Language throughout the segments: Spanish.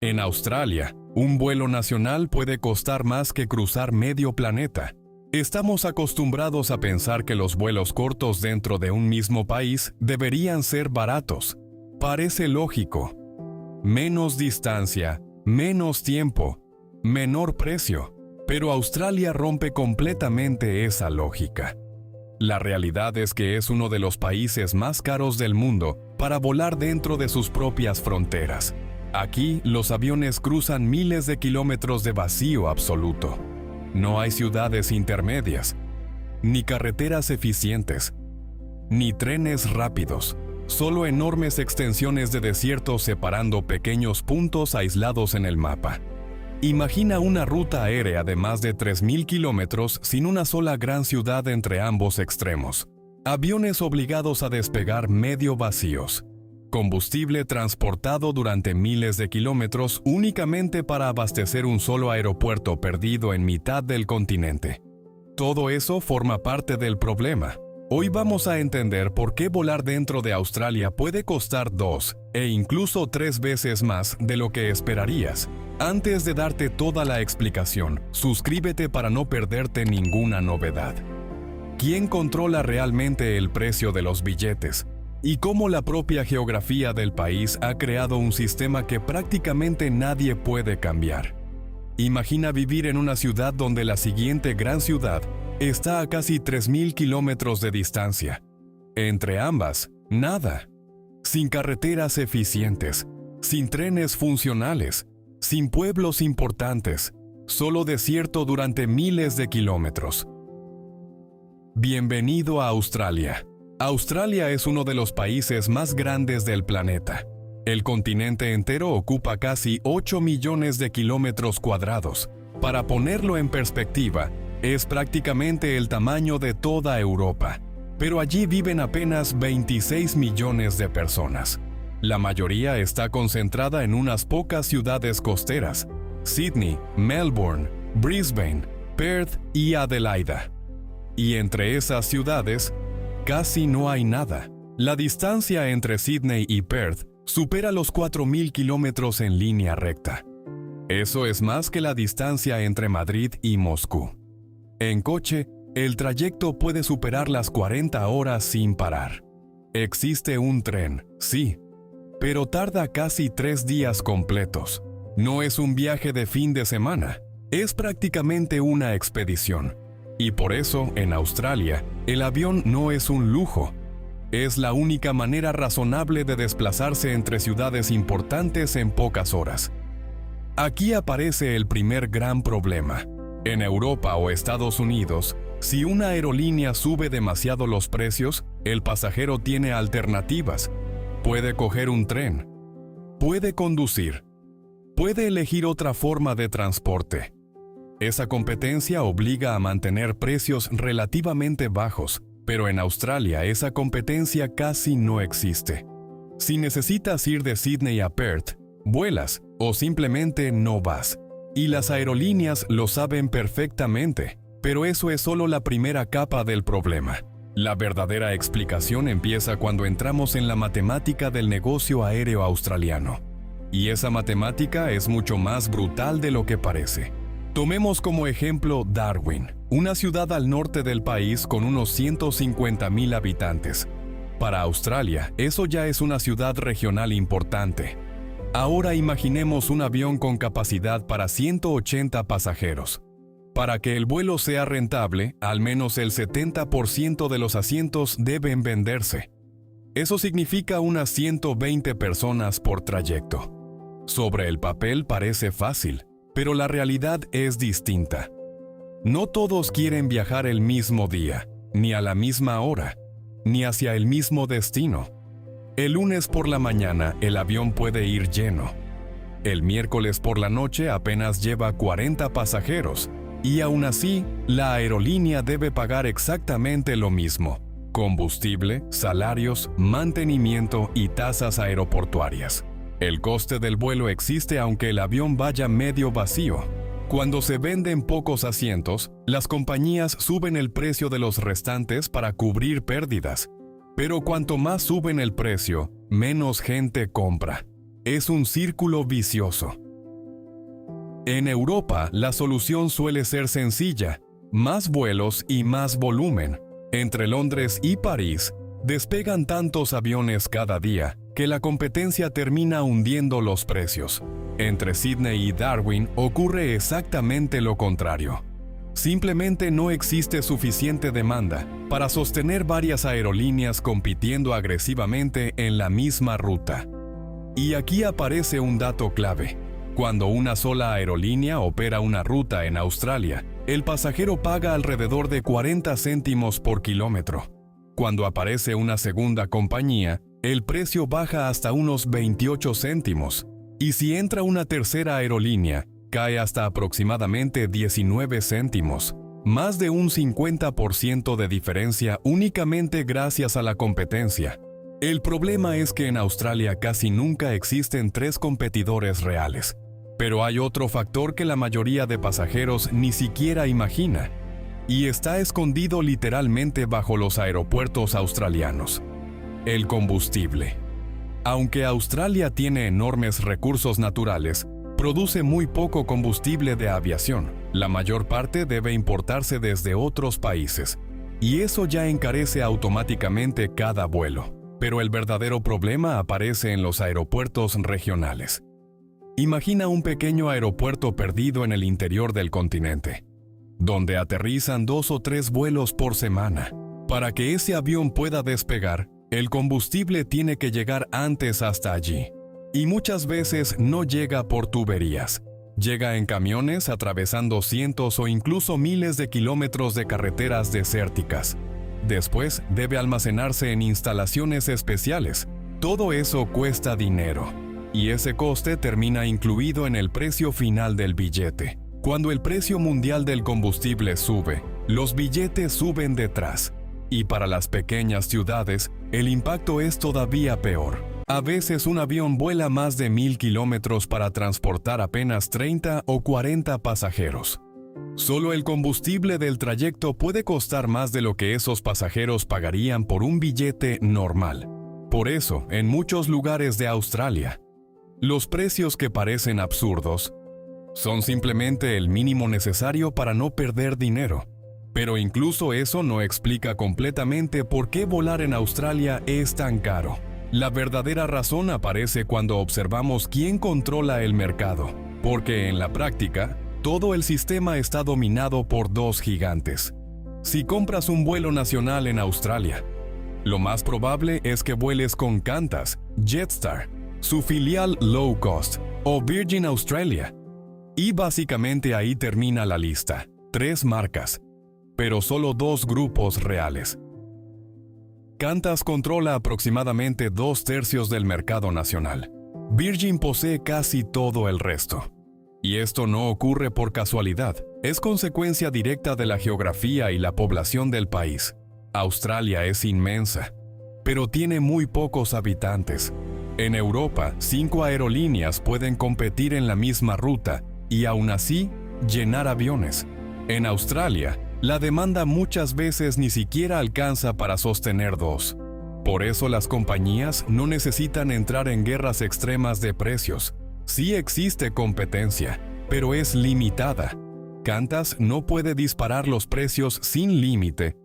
En Australia, un vuelo nacional puede costar más que cruzar medio planeta. Estamos acostumbrados a pensar que los vuelos cortos dentro de un mismo país deberían ser baratos. Parece lógico. Menos distancia, menos tiempo, menor precio. Pero Australia rompe completamente esa lógica. La realidad es que es uno de los países más caros del mundo para volar dentro de sus propias fronteras. Aquí, los aviones cruzan miles de kilómetros de vacío absoluto. No hay ciudades intermedias, ni carreteras eficientes, ni trenes rápidos, solo enormes extensiones de desierto separando pequeños puntos aislados en el mapa. Imagina una ruta aérea de más de 3.000 kilómetros sin una sola gran ciudad entre ambos extremos. Aviones obligados a despegar medio vacíos. Combustible transportado durante miles de kilómetros únicamente para abastecer un solo aeropuerto perdido en mitad del continente. Todo eso forma parte del problema. Hoy vamos a entender por qué volar dentro de Australia puede costar 2 e incluso 3 veces más de lo que esperarías. Antes de darte toda la explicación, suscríbete para no perderte ninguna novedad. ¿Quién controla realmente el precio de los billetes? Y cómo la propia geografía del país ha creado un sistema que prácticamente nadie puede cambiar. Imagina vivir en una ciudad donde la siguiente gran ciudad está a casi 3.000 kilómetros de distancia. Entre ambas, nada. Sin carreteras eficientes, sin trenes funcionales, sin pueblos importantes, solo desierto durante miles de kilómetros. Bienvenido a Australia. Australia es uno de los países más grandes del planeta. El continente entero ocupa casi 8 millones de kilómetros cuadrados. Para ponerlo en perspectiva, es prácticamente el tamaño de toda Europa. Pero allí viven apenas 26 millones de personas. La mayoría está concentrada en unas pocas ciudades costeras: Sydney, Melbourne, Brisbane, Perth y Adelaida. Y entre esas ciudades, casi no hay nada. La distancia entre Sydney y Perth supera los 4.000 kilómetros en línea recta. Eso es más que la distancia entre Madrid y Moscú. En coche, el trayecto puede superar las 40 horas sin parar. Existe un tren, sí, pero tarda casi 3 días completos. No es un viaje de fin de semana, es prácticamente una expedición. Y por eso, en Australia, el avión no es un lujo. Es la única manera razonable de desplazarse entre ciudades importantes en pocas horas. Aquí aparece el primer gran problema. En Europa o Estados Unidos, si una aerolínea sube demasiado los precios, el pasajero tiene alternativas. Puede coger un tren, puede conducir, puede elegir otra forma de transporte. Esa competencia obliga a mantener precios relativamente bajos, pero en Australia esa competencia casi no existe. Si necesitas ir de Sydney a Perth, vuelas o simplemente no vas. Y las aerolíneas lo saben perfectamente, pero eso es solo la primera capa del problema. La verdadera explicación empieza cuando entramos en la matemática del negocio aéreo australiano. Y esa matemática es mucho más brutal de lo que parece. Tomemos como ejemplo Darwin, una ciudad al norte del país con unos 150.000 habitantes. Para Australia, eso ya es una ciudad regional importante. Ahora imaginemos un avión con capacidad para 180 pasajeros. Para que el vuelo sea rentable, al menos el 70% de los asientos deben venderse. Eso significa unas 120 personas por trayecto. Sobre el papel parece fácil, pero la realidad es distinta. No todos quieren viajar el mismo día, ni a la misma hora, ni hacia el mismo destino. El lunes por la mañana el avión puede ir lleno. El miércoles por la noche apenas lleva 40 pasajeros, y aún así, la aerolínea debe pagar exactamente lo mismo: combustible, salarios, mantenimiento y tasas aeroportuarias. El coste del vuelo existe aunque el avión vaya medio vacío. Cuando se venden pocos asientos, las compañías suben el precio de los restantes para cubrir pérdidas. Pero cuanto más suben el precio, menos gente compra. Es un círculo vicioso. En Europa, la solución suele ser sencilla: más vuelos y más volumen. Entre Londres y París, despegan tantos aviones cada día que la competencia termina hundiendo los precios. Entre Sydney y Darwin ocurre exactamente lo contrario. Simplemente no existe suficiente demanda para sostener varias aerolíneas compitiendo agresivamente en la misma ruta. Y aquí aparece un dato clave. Cuando una sola aerolínea opera una ruta en Australia, el pasajero paga alrededor de 40 céntimos por kilómetro. Cuando aparece una segunda compañía, el precio baja hasta unos 28 céntimos. Y si entra una tercera aerolínea, cae hasta aproximadamente 19 céntimos. Más de un 50% de diferencia únicamente gracias a la competencia. El problema es que en Australia casi nunca existen tres competidores reales. Pero hay otro factor que la mayoría de pasajeros ni siquiera imagina, y está escondido literalmente bajo los aeropuertos australianos: el combustible. Aunque Australia tiene enormes recursos naturales, produce muy poco combustible de aviación. La mayor parte debe importarse desde otros países, y eso ya encarece automáticamente cada vuelo. Pero el verdadero problema aparece en los aeropuertos regionales. Imagina un pequeño aeropuerto perdido en el interior del continente, donde aterrizan 2 o 3 vuelos por semana. Para que ese avión pueda despegar, el combustible tiene que llegar antes hasta allí. Y muchas veces no llega por tuberías. Llega en camiones atravesando cientos o incluso miles de kilómetros de carreteras desérticas. Después debe almacenarse en instalaciones especiales. Todo eso cuesta dinero. Y ese coste termina incluido en el precio final del billete. Cuando el precio mundial del combustible sube, los billetes suben detrás. Y para las pequeñas ciudades, el impacto es todavía peor. A veces un avión vuela más de 1000 kilómetros para transportar apenas 30 o 40 pasajeros. Solo el combustible del trayecto puede costar más de lo que esos pasajeros pagarían por un billete normal. Por eso, en muchos lugares de Australia, los precios que parecen absurdos son simplemente el mínimo necesario para no perder dinero. Pero incluso eso no explica completamente por qué volar en Australia es tan caro. La verdadera razón aparece cuando observamos quién controla el mercado, porque en la práctica, todo el sistema está dominado por dos gigantes. Si compras un vuelo nacional en Australia, lo más probable es que vueles con Qantas, Jetstar, su filial Low Cost o Virgin Australia. Y básicamente ahí termina la lista: 3 marcas, pero solo 2 grupos reales. Qantas controla aproximadamente 2/3 del mercado nacional. Virgin posee casi todo el resto. Y esto no ocurre por casualidad, es consecuencia directa de la geografía y la población del país. Australia es inmensa, pero tiene muy pocos habitantes. En Europa, 5 aerolíneas pueden competir en la misma ruta y aún así llenar aviones. En Australia, la demanda muchas veces ni siquiera alcanza para sostener 2. Por eso las compañías no necesitan entrar en guerras extremas de precios. Sí existe competencia, pero es limitada. Qantas no puede disparar los precios sin límite,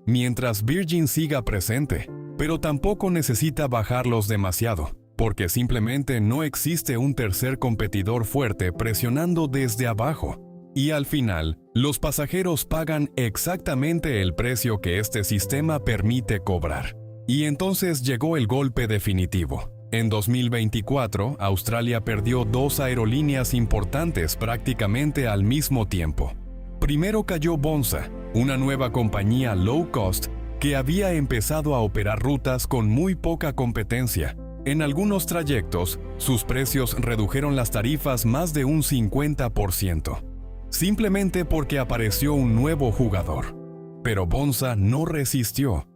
mientras Virgin siga presente, pero tampoco necesita bajarlos demasiado, porque simplemente no existe un tercer competidor fuerte presionando desde abajo. Y al final, los pasajeros pagan exactamente el precio que este sistema permite cobrar. Y entonces llegó el golpe definitivo. En 2024, Australia perdió 2 aerolíneas importantes prácticamente al mismo tiempo. Primero cayó Bonza, una nueva compañía low cost que había empezado a operar rutas con muy poca competencia. En algunos trayectos, sus precios redujeron las tarifas más de un 50%. Simplemente porque apareció un nuevo jugador. Pero Bonza no resistió.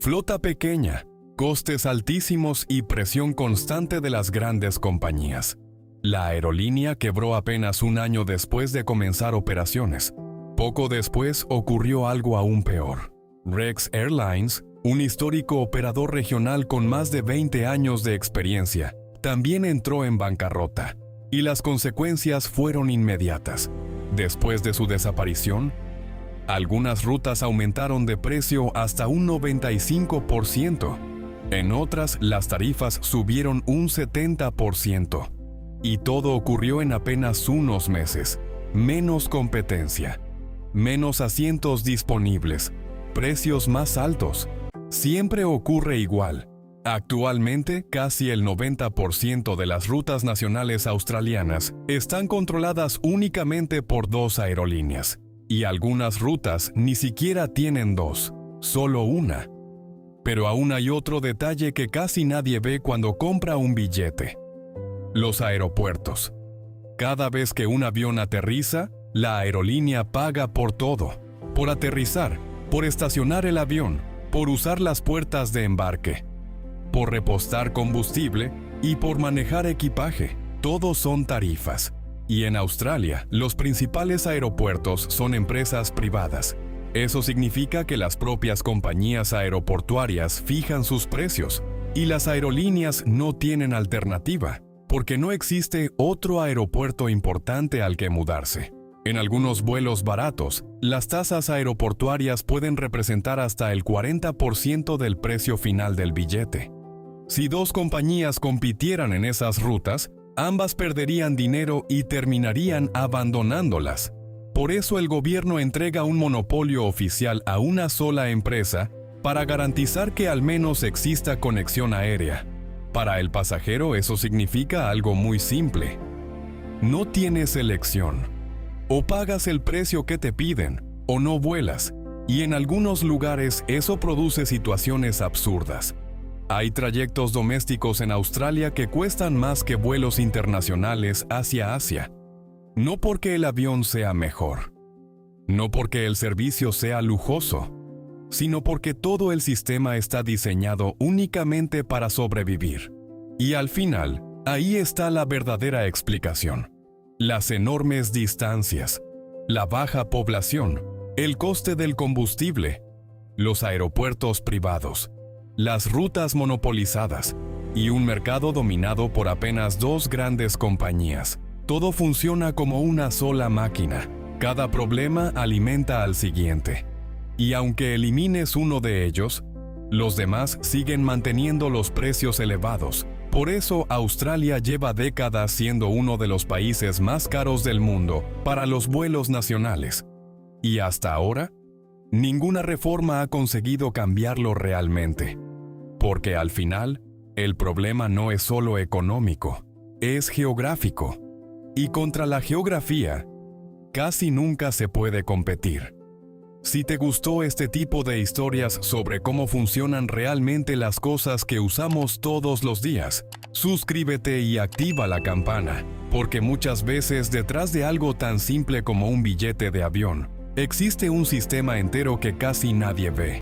Flota pequeña, costes altísimos y presión constante de las grandes compañías. La aerolínea quebró apenas un año después de comenzar operaciones. Poco después ocurrió algo aún peor. Rex Airlines, un histórico operador regional con más de 20 años de experiencia, también entró en bancarrota. y las consecuencias fueron inmediatas. Después de su desaparición, algunas rutas aumentaron de precio hasta un 95%. En otras, las tarifas subieron un 70%. Y todo ocurrió en apenas unos meses. Menos competencia, menos asientos disponibles, precios más altos. Siempre ocurre igual. Actualmente, casi el 90% de las rutas nacionales australianas están controladas únicamente por 2 aerolíneas. Y algunas rutas ni siquiera tienen 2, solo una. Pero aún hay otro detalle que casi nadie ve cuando compra un billete: los aeropuertos. Cada vez que un avión aterriza, la aerolínea paga por todo: por aterrizar, por estacionar el avión, por usar las puertas de embarque, por repostar combustible y por manejar equipaje. Todos son tarifas. Y en Australia, los principales aeropuertos son empresas privadas. Eso significa que las propias compañías aeroportuarias fijan sus precios y las aerolíneas no tienen alternativa, porque no existe otro aeropuerto importante al que mudarse. En algunos vuelos baratos, las tasas aeroportuarias pueden representar hasta el 40% del precio final del billete. Si 2 compañías compitieran en esas rutas, ambas perderían dinero y terminarían abandonándolas. Por eso el gobierno entrega un monopolio oficial a una sola empresa para garantizar que al menos exista conexión aérea. Para el pasajero eso significa algo muy simple: no tienes elección. O pagas el precio que te piden, o no vuelas, y en algunos lugares eso produce situaciones absurdas. Hay trayectos domésticos en Australia que cuestan más que vuelos internacionales hacia Asia. No porque el avión sea mejor, no porque el servicio sea lujoso, sino porque todo el sistema está diseñado únicamente para sobrevivir. Y al final, ahí está la verdadera explicación: las enormes distancias, la baja población, el coste del combustible, los aeropuertos privados, las rutas monopolizadas y un mercado dominado por apenas 2 grandes compañías. Todo funciona como una sola máquina. Cada problema alimenta al siguiente. Y aunque elimines uno de ellos, los demás siguen manteniendo los precios elevados. Por eso Australia lleva décadas siendo uno de los países más caros del mundo para los vuelos nacionales. Y hasta ahora, ninguna reforma ha conseguido cambiarlo realmente. Porque al final, el problema no es solo económico, es geográfico. Y contra la geografía, casi nunca se puede competir. Si te gustó este tipo de historias sobre cómo funcionan realmente las cosas que usamos todos los días, suscríbete y activa la campana, porque muchas veces detrás de algo tan simple como un billete de avión, existe un sistema entero que casi nadie ve.